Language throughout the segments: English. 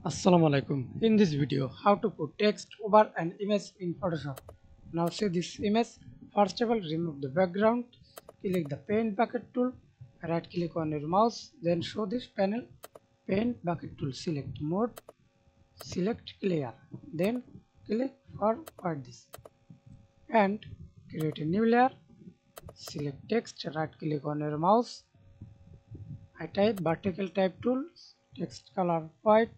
Assalamu alaikum. In this video, how to put text over an image in Photoshop. Now see this image. First of all, remove the background. Click the Paint Bucket tool. Right click on your mouse. Then show this panel. Paint Bucket tool. Select Mode. Select Clear. Then click for this. And create a new layer. Select text. Right click on your mouse. I type vertical type tool. Text color white.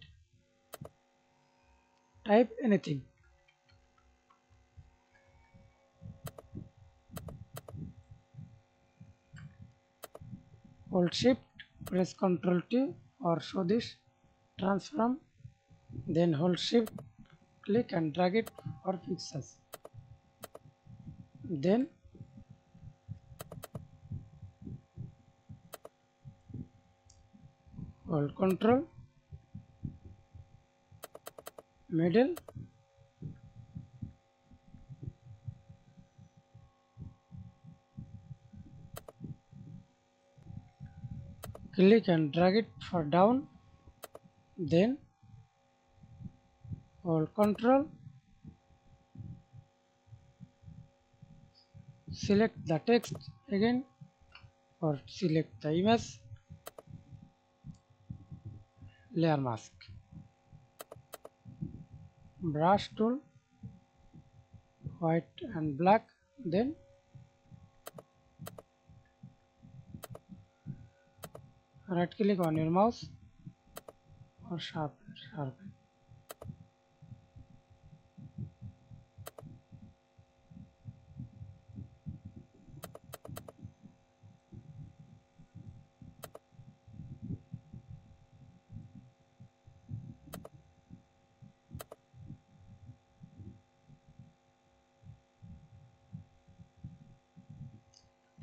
Type anything. Hold shift, press Ctrl T or show this transform, then hold shift, click and drag it for pixels. Then hold Ctrl, middle, click and drag it for down, then hold Ctrl, select the text again or select the image, layer mask, brush tool, white and black, then right click on your mouse or sharpen.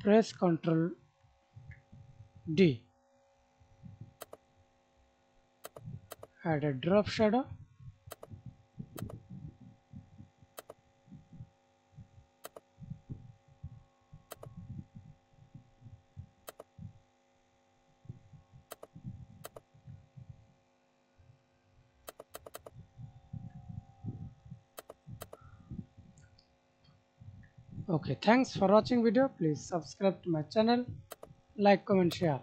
Press Ctrl D. Add a drop shadow. Okay, thanks for watching video. Please subscribe to my channel, like, comment, share.